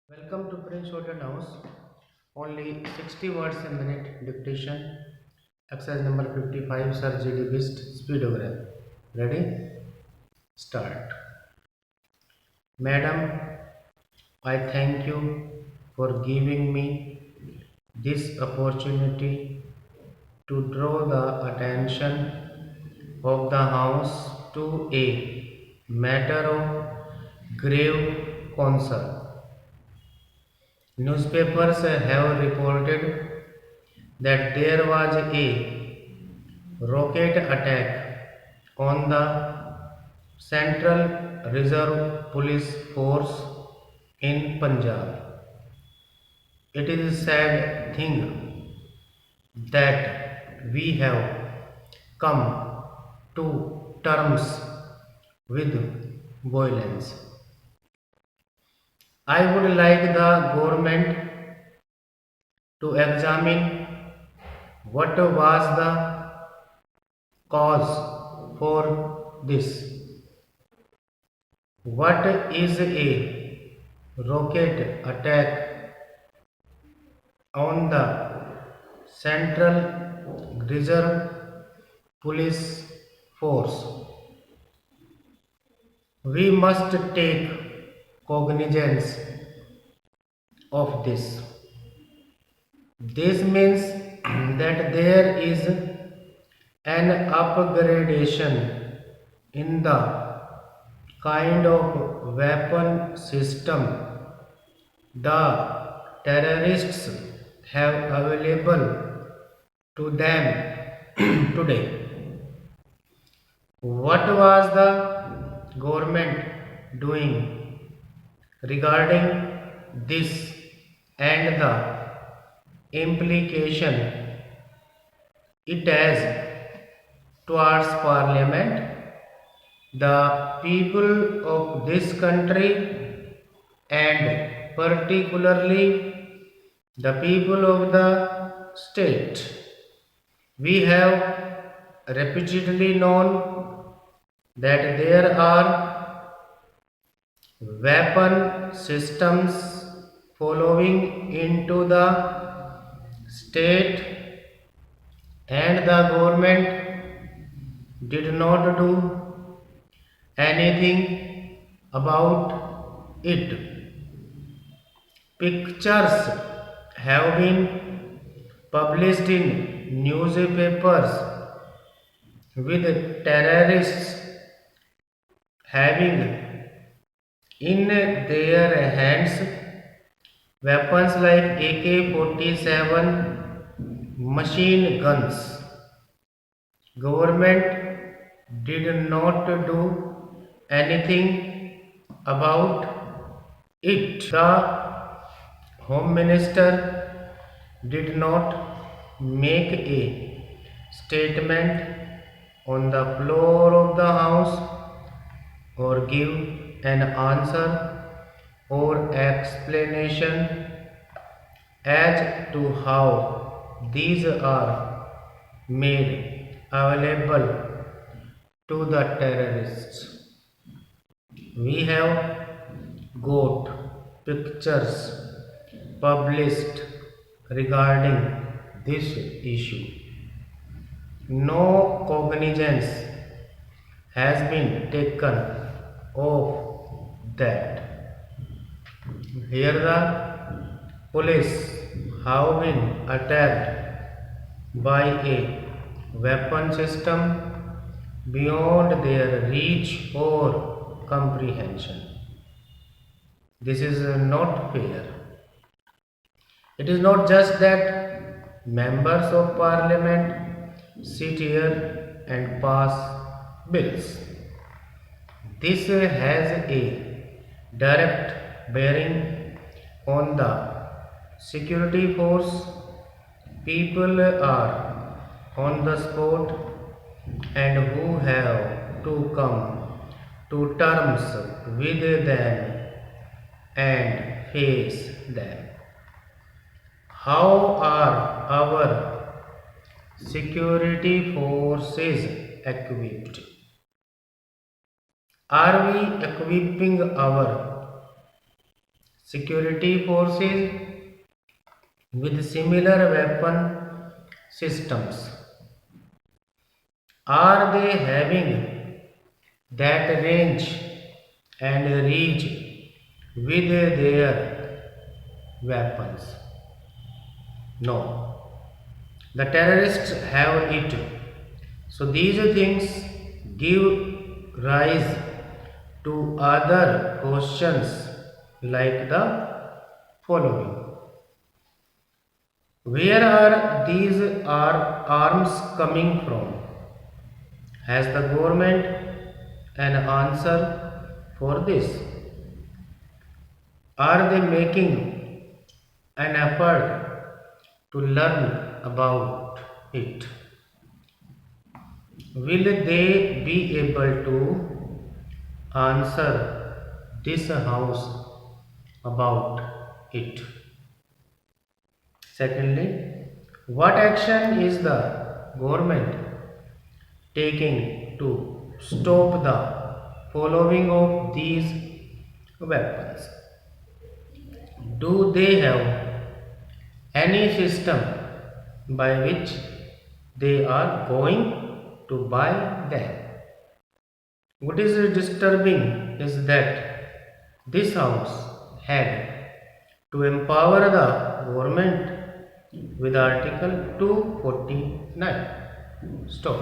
Welcome to Prince Hotel House. Only 60 words a minute dictation. Exercise number 55, Sir GD Bist Speedogram. Ready? Start. Madam, I thank you for giving me this opportunity to draw the attention of the House to a matter of grave concern. Newspapers have reported that there was a rocket attack on the Central Reserve Police Force in Punjab. It is a sad thing that we have come to terms with violence. I would like the government to examine what was the cause for this. What is a rocket attack on the Central Reserve Police Force? We must take cognizance of this. This means that there is an upgradation in the kind of weapon system the terrorists have available to them today. What was the government doing regarding this and the implication it has towards parliament, the people of this country, and particularly the people of the state? We have repeatedly known that there are weapon systems following into the state, and the government did not do anything about it. Pictures have been published in newspapers with terrorists having in their hands weapons like AK-47 machine guns. Government did not do anything about it. The Home Minister did not make a statement on the floor of the House or give an answer or explanation as to how these are made available to the terrorists. We have got pictures published regarding this issue. No cognizance has been taken of that. Here the police have been attacked by a weapon system beyond their reach or comprehension. This is not fair. It is not just that members of parliament sit here and pass bills. This has a direct bearing on the security force. People are on the spot and who have to come to terms with them and face them. How are our security forces equipped? Are we equipping our security forces with similar weapon systems. Are they having that range and reach with their weapons? No. The terrorists have it. So these things give rise to other questions like the following. Where are these arms coming from? Has the government an answer for this? Are they making an effort to learn about it? Will they be able to answer this house about it? Secondly, what action is the government taking to stop the following of these weapons? Do they have any system by which they are going to buy them? What is disturbing is that this house had to empower the government with Article 249. Stop.